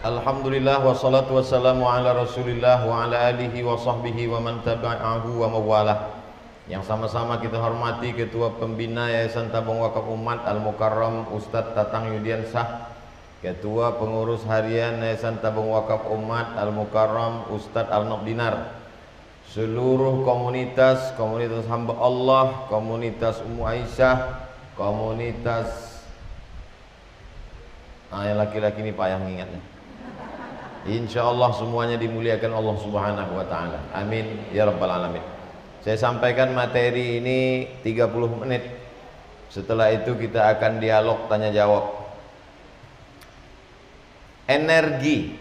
Alhamdulillah wassalatu wassalamu ala Rasulillah wa ala alihi wa sahbihi wa man tabi'ahu wa mawalah. Yang sama-sama kita hormati Ketua Pembina Yayasan Tabung Wakaf Umat Al-Mukarram Ustadz Tatang Yudiansah, Ketua Pengurus Harian Yayasan Tabung Wakaf Umat Al-Mukarram Ustadz Al-Nob Dinar, seluruh komunitas hamba Allah, komunitas Ummu Aisyah, komunitas yang laki-laki ini payah ingatnya. Insyaallah semuanya dimuliakan Allah Subhanahu wa taala. Amin ya rabbal alamin. Saya sampaikan materi ini 30 menit. Setelah itu kita akan dialog tanya jawab. Energi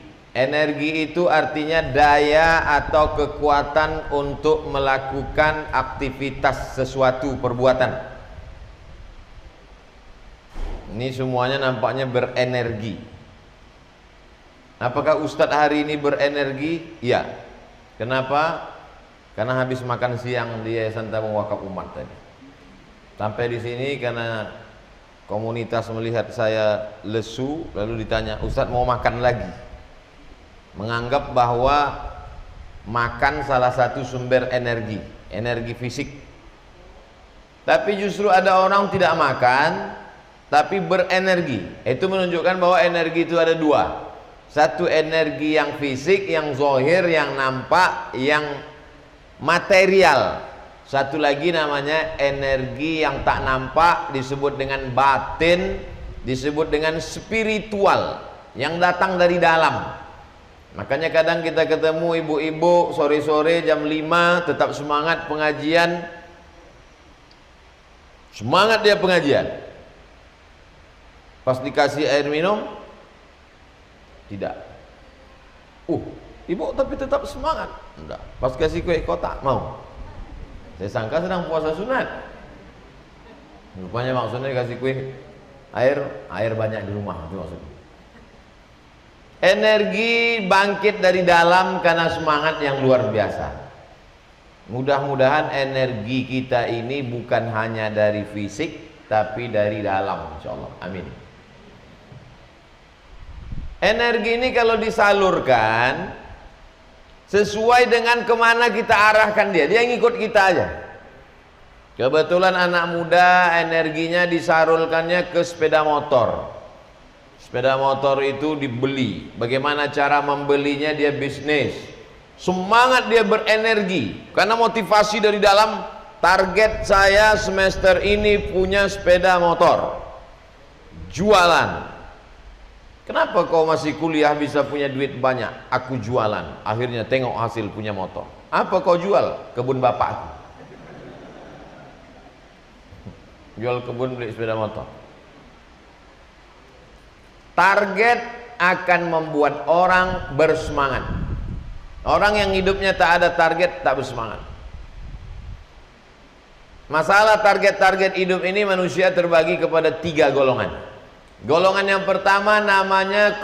itu artinya daya atau kekuatan untuk melakukan aktivitas sesuatu perbuatan. Ini semuanya nampaknya berenergi. Apakah Ustadz hari ini berenergi? Ya. Kenapa? Karena habis makan siang di Yayasan Tabung Wakaf Umat tadi. Sampai di sini karena komunitas melihat saya lesu, lalu ditanya, Ustadz mau makan lagi? Menganggap bahwa makan salah satu sumber energi fisik. Tapi justru ada orang tidak makan, tapi berenergi. Itu menunjukkan bahwa energi itu ada dua. Satu energi yang fisik, yang zohir, yang nampak, yang material. Satu lagi namanya energi yang tak nampak, disebut dengan batin, disebut dengan spiritual, yang datang dari dalam. Makanya kadang kita ketemu ibu-ibu sore-sore jam 5 tetap semangat pengajian. Semangat dia pengajian. Pas dikasih air minum, tidak. Ibu tapi tetap semangat. Enggak. Pas kasih kue kotak mau. Saya sangka sedang puasa sunat. Rupanya maksudnya kasih kue air banyak di rumah, itu maksudnya. Energi bangkit dari dalam karena semangat yang luar biasa. Mudah-mudahan energi kita ini bukan hanya dari fisik, tapi dari dalam, insyaallah. Amin. Energi ini kalau disalurkan sesuai dengan kemana kita arahkan dia ngikut kita aja. Kebetulan anak muda energinya disalurkannya ke sepeda motor. Sepeda motor itu dibeli. Bagaimana cara membelinya? Dia bisnis. Semangat dia berenergi karena motivasi dari dalam. Target saya semester ini punya sepeda motor, jualan. Kenapa kau masih kuliah bisa punya duit banyak? Aku jualan. Akhirnya tengok hasil punya motor. Apa kau jual? Kebun bapakku. Jual kebun, beli sepeda motor. Target akan membuat orang bersemangat. Orang yang hidupnya tak ada target tak bersemangat. Masalah target-target hidup ini manusia terbagi kepada 3 golongan. Golongan yang pertama namanya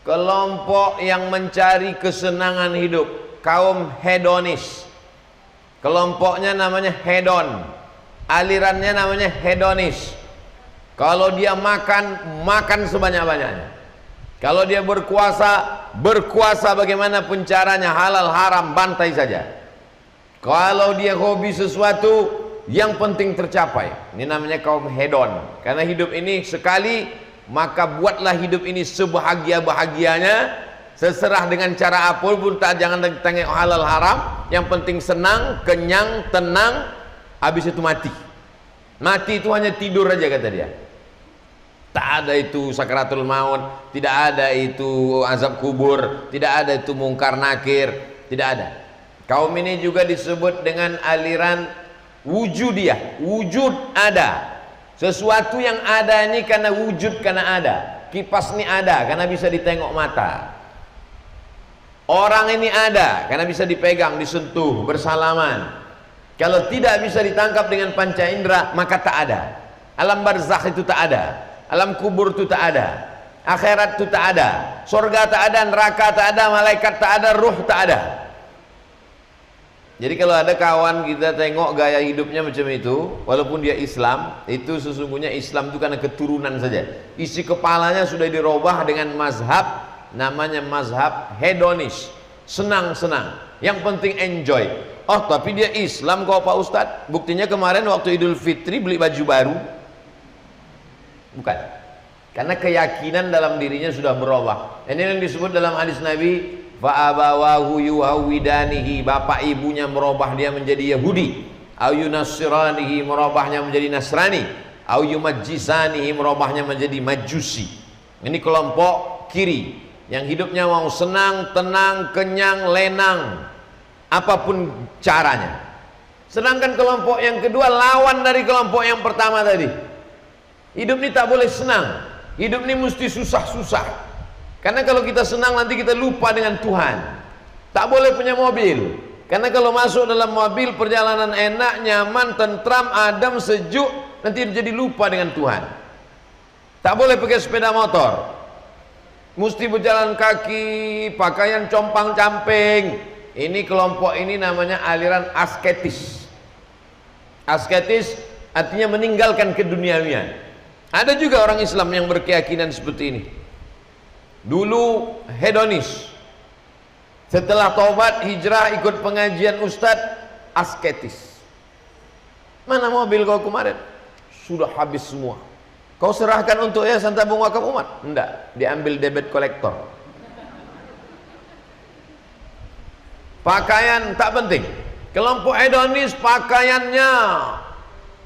kelompok yang mencari kesenangan hidup, kaum hedonis. Kelompoknya namanya hedon, alirannya namanya hedonis. Kalau dia makan sebanyak-banyaknya. Kalau dia berkuasa bagaimanapun caranya, halal haram bantai saja. Kalau dia hobi sesuatu, yang penting tercapai. Ini namanya kaum hedon. Karena hidup ini sekali, maka buatlah hidup ini sebahagia-bahagianya, seserah dengan cara apapun, jangan tengok halal haram. Yang penting senang, kenyang, tenang. Habis itu mati. Mati itu hanya tidur aja kata dia. Tak ada itu sakaratul maut, tidak ada itu azab kubur, tidak ada itu mungkar nakir, tidak ada. Kaum ini juga disebut dengan aliran wujudiyah. Wujud ada. Sesuatu yang ada ini karena wujud, karena ada. Kipas ini ada karena bisa ditengok mata. Orang ini ada karena bisa dipegang, disentuh, bersalaman. Kalau tidak bisa ditangkap dengan panca indera, maka tak ada. Alam barzakh itu tak ada. Alam kubur itu tak ada. Akhirat itu tak ada. Surga tak ada, neraka tak ada, malaikat tak ada, ruh tak ada. Jadi kalau ada kawan kita tengok gaya hidupnya macam itu, walaupun dia Islam, itu sesungguhnya Islam itu karena keturunan saja. Isi kepalanya sudah dirubah dengan mazhab, namanya mazhab hedonis, senang-senang, yang penting enjoy. Oh tapi dia Islam kok Pak Ustadz. Buktinya kemarin waktu Idul Fitri beli baju baru. Bukan, karena keyakinan dalam dirinya sudah berubah. Ini yang disebut dalam hadis Nabi, fa'abawahu yuhawidanihi, bapak ibunya merubah dia menjadi Yahudi, au yunassiranihi, merubahnya menjadi Nasrani, au yumajjisanihi, merubahnya menjadi Majusi. Ini kelompok kiri yang hidupnya mau senang, tenang, kenyang, lenang, apapun caranya. Sedangkan kelompok yang kedua lawan dari kelompok yang pertama tadi. Hidup ini tak boleh senang, hidup ini mesti susah-susah. Karena kalau kita senang nanti kita lupa dengan Tuhan. Tak boleh punya mobil, karena kalau masuk dalam mobil perjalanan enak, nyaman, tentram, adem, sejuk, nanti jadi lupa dengan Tuhan. Tak boleh pakai sepeda motor, mesti berjalan kaki, pakaian compang-camping. Ini kelompok ini namanya aliran asketis. Asketis artinya meninggalkan keduniawian. Ada juga orang Islam yang berkeyakinan seperti ini. Dulu hedonis, setelah taubat hijrah ikut pengajian ustadz, asketis. Mana mobil kau kemarin? Sudah habis semua. Kau serahkan untuk yayasan tabung wakaf umat? Enggak, diambil debit kolektor. Pakaian tak penting. Kelompok hedonis pakaiannya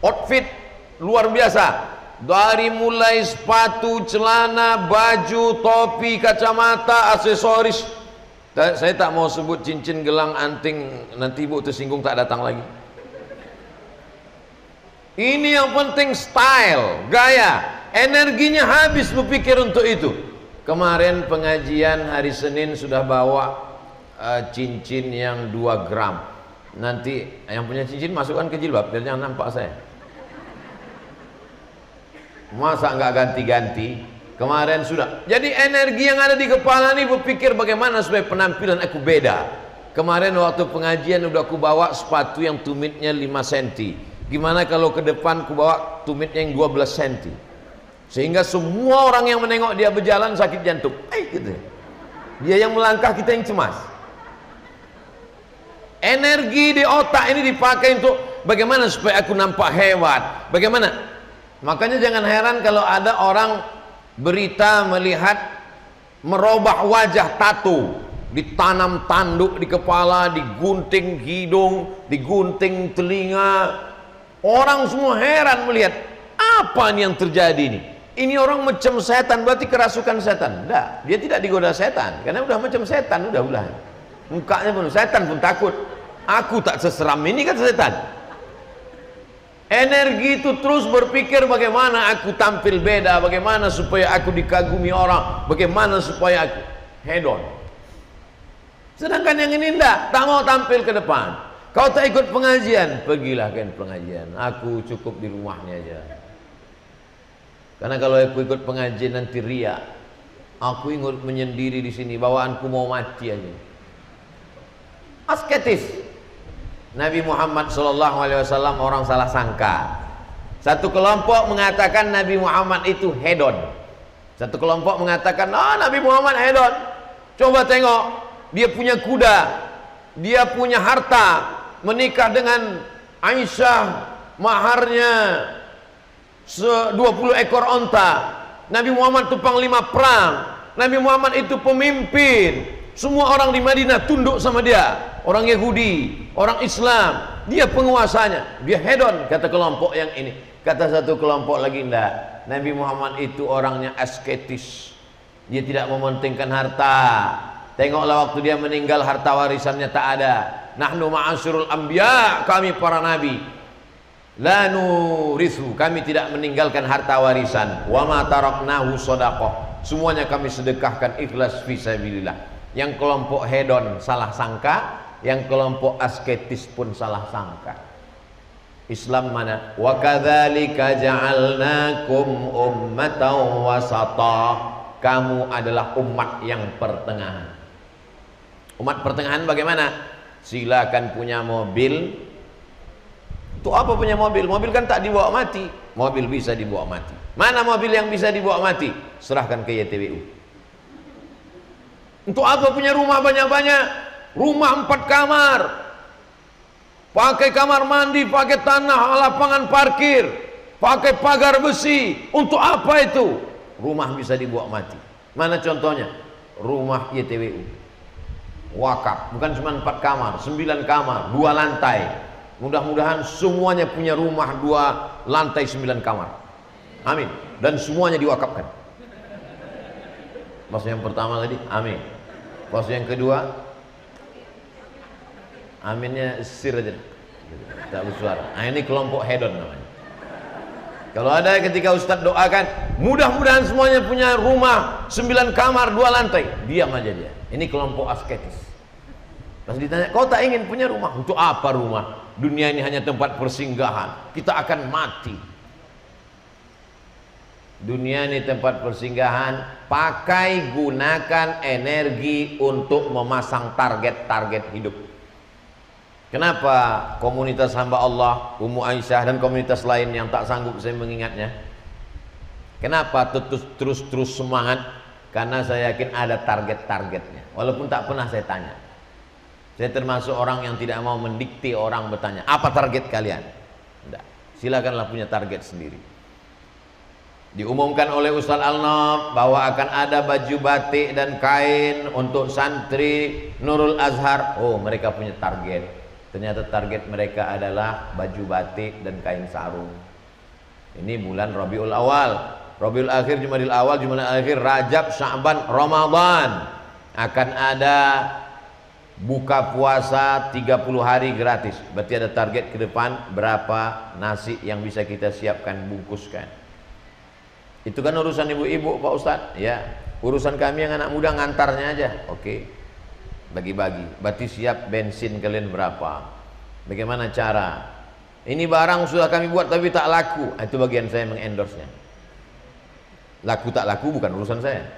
outfit luar biasa. Dari mulai sepatu, celana, baju, topi, kacamata, aksesoris. Saya tak mau sebut cincin, gelang, anting, nanti ibu tersinggung tak datang lagi. Ini yang penting style, gaya, energinya habis berpikir untuk itu. Kemarin pengajian hari Senin sudah bawa cincin yang 2 gram. Nanti yang punya cincin masukkan ke jilbab biar jangan nampak saya. Masa nggak ganti-ganti? Kemarin sudah. Jadi energi yang ada di kepala ini berpikir bagaimana supaya penampilan aku beda. Kemarin waktu pengajian udah aku bawa sepatu yang tumitnya 5 cm. Gimana kalau ke depan aku bawa tumitnya yang 12 cm? Sehingga semua orang yang menengok dia berjalan sakit jantung. Gitu. Dia yang melangkah, kita yang cemas. Energi di otak ini dipakai untuk bagaimana supaya aku nampak hebat. Bagaimana? Makanya jangan heran kalau ada orang berita melihat merubah wajah tato, ditanam tanduk di kepala, digunting hidung, digunting telinga. Orang semua heran melihat apa ini yang terjadi ini. Ini orang macam setan, berarti kerasukan setan. Enggak, dia tidak digoda setan, karena udah macam setan, udah. Mukanya pun setan pun takut. Aku tak seseram ini kan setan. Energi itu terus berpikir bagaimana aku tampil beda, bagaimana supaya aku dikagumi orang, bagaimana supaya aku hedon. Sedangkan yang ini tak mau tampil ke depan. Kau tak ikut pengajian, pergilah ke pengajian. Aku cukup di rumahnya aja. Karena kalau aku ikut pengajian nanti ria. Aku ingin menyendiri di sini, bawaanku mau mati aja. Asketis. Nabi Muhammad SAW orang salah sangka. Satu kelompok mengatakan Nabi Muhammad itu hedon. Satu kelompok mengatakan, Nabi Muhammad hedon. Coba tengok, dia punya kuda, dia punya harta, menikah dengan Aisyah, maharnya 20 ekor onta. Nabi Muhammad itu panglima perang. Nabi Muhammad itu pemimpin. Semua orang di Madinah tunduk sama dia. Orang Yahudi, orang Islam, dia penguasanya. Dia hedon, kata kelompok yang ini. Kata satu kelompok lagi, enggak, Nabi Muhammad itu orangnya asketis. Dia tidak mementingkan harta. Tengoklah waktu dia meninggal, harta warisannya tak ada. Nahnu ma'asyurul anbiya, kami para nabi, la nurithu, kami tidak meninggalkan harta warisan. Wa ma taraknahu shadaqah, semuanya kami sedekahkan ikhlas fisabilillah. Yang kelompok hedon salah sangka, yang kelompok asketis pun salah sangka. Islam mana? Wa kadzalika ja'alnakum ummatan wasata, kamu adalah umat yang pertengahan. Umat pertengahan bagaimana? silakan punya mobil. Untuk apa punya mobil? Mobil kan tak dibawa mati. Mobil bisa dibawa mati. Mana mobil yang bisa dibawa mati? Serahkan ke YTWU. Untuk apa punya rumah banyak-banyak? Rumah 4 kamar, pakai kamar mandi, pakai tanah, lapangan parkir, pakai pagar besi. Untuk apa itu? Rumah bisa dibawa mati. Mana contohnya? Rumah YTWU wakaf, bukan cuma 4 kamar, 9 kamar, 2 lantai. Mudah-mudahan semuanya punya rumah 2 lantai 9 kamar. Amin. Dan semuanya diwakafkan. Pas yang pertama tadi, amin. Pas yang kedua, aminnya sir aja, tak bersuara. Nah, ini kelompok hedon namanya. Kalau ada ketika Ustadz doakan, mudah-mudahan semuanya punya rumah 9 kamar 2 lantai, diam aja dia. Ini kelompok asketis. Pas ditanya, kau tak ingin punya rumah? Untuk apa rumah? Dunia ini hanya tempat persinggahan, kita akan mati. Dunia ini tempat persinggahan. Pakai, gunakan energi untuk memasang target-target hidup. Kenapa komunitas hamba Allah, Ummu Aisyah dan komunitas lain yang tak sanggup saya mengingatnya? Kenapa terus semangat? Karena saya yakin ada target-targetnya. Walaupun tak pernah saya tanya. Saya termasuk orang yang tidak mau mendikte orang bertanya, apa target kalian? Tidak. Silakanlah punya target sendiri. Diumumkan oleh Ustaz Al-Naf bahwa akan ada baju batik dan kain untuk santri Nurul Azhar. Oh, mereka punya target. Ternyata target mereka adalah baju batik dan kain sarung. Ini bulan Rabiul Awal, Rabiul Akhir, Jumadil Awal, Jumadil Akhir, Rajab, Sya'ban, Ramadan. Akan ada buka puasa 30 hari gratis. Berarti ada target ke depan berapa nasi yang bisa kita siapkan, bungkuskan. Itu kan urusan ibu-ibu Pak Ustadz, ya. Urusan kami yang anak muda ngantarnya aja. Oke, bagi-bagi. Berarti siap bensin kalian berapa? Bagaimana cara? Ini barang sudah kami buat tapi tak laku. Itu bagian saya mengendorse-nya. Laku tak laku bukan urusan saya.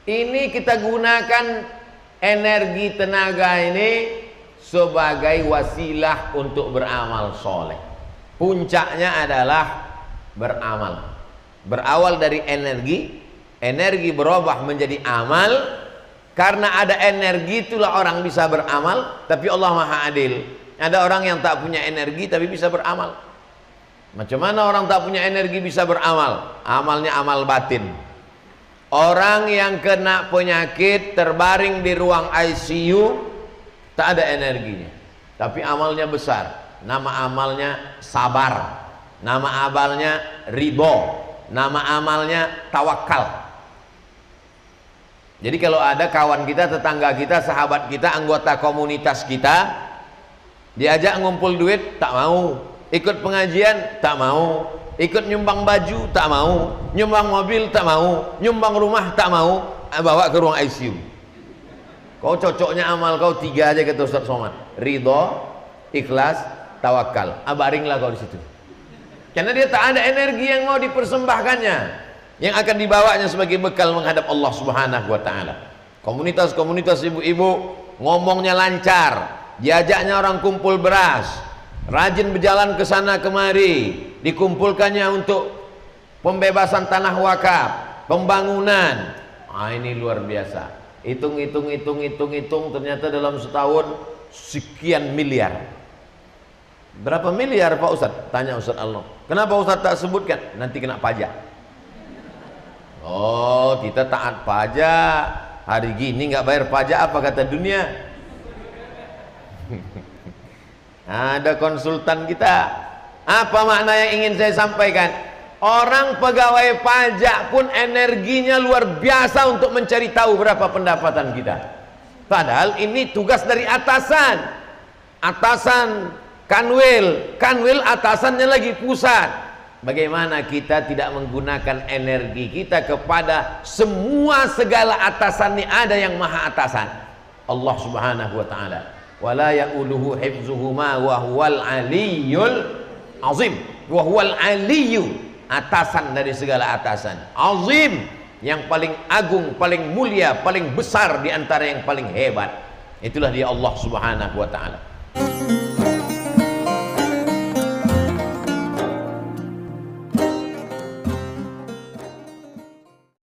Ini kita gunakan energi tenaga ini sebagai wasilah untuk beramal soleh. Puncaknya adalah beramal. Berawal dari energi berubah menjadi amal. Karena ada energi itulah orang bisa beramal. Tapi Allah Maha Adil, ada orang yang tak punya energi tapi bisa beramal. Macam mana orang tak punya energi bisa beramal? Amalnya amal batin. Orang yang kena penyakit terbaring di ruang ICU tak ada energinya, tapi amalnya besar. Nama amalnya sabar, nama amalnya ridho, nama amalnya tawakal. Jadi kalau ada kawan kita, tetangga kita, sahabat kita, anggota komunitas kita diajak ngumpul duit, tak mau. Ikut pengajian, tak mau. Ikut nyumbang baju, tak mau. Nyumbang mobil, tak mau. Nyumbang rumah, tak mau. Bawa ke ruang ICU. Kau cocoknya amal kau 3 aja kata Ustaz Somad: ridho, ikhlas, tawakal. Baringlah kau di situ. Karena dia tak ada energi yang mau dipersembahkannya, yang akan dibawanya sebagai bekal menghadap Allah Subhanahu wa ta'ala. Komunitas-komunitas ibu-ibu ngomongnya lancar, diajaknya orang kumpul beras, rajin berjalan ke sana kemari, dikumpulkannya untuk pembebasan tanah wakaf, pembangunan. Ini luar biasa. Hitung, ternyata dalam setahun sekian miliar. Berapa miliar Pak Ustadz? Tanya Ustadz Allah. Kenapa Ustadz tak sebutkan? Nanti kena pajak. Oh, kita taat pajak. Hari gini nggak bayar pajak, apa kata dunia? Ada konsultan kita. Apa makna yang ingin saya sampaikan? Orang pegawai pajak pun energinya luar biasa untuk mencari tahu berapa pendapatan kita. Padahal ini tugas dari atasan. Atasan kanwil atasannya lagi pusat. Bagaimana kita tidak menggunakan energi kita kepada semua segala atasan ini? Ada yang maha atasan, Allah Subhanahu wa ta'ala. Wala ya'uluhu hifzuhuma wa huwal aliyyul azim. Wa huwal aliyyu, atasan dari segala atasan, azim, yang paling agung, paling mulia, paling besar di antara yang paling hebat. Itulah dia Allah Subhanahu wa taala.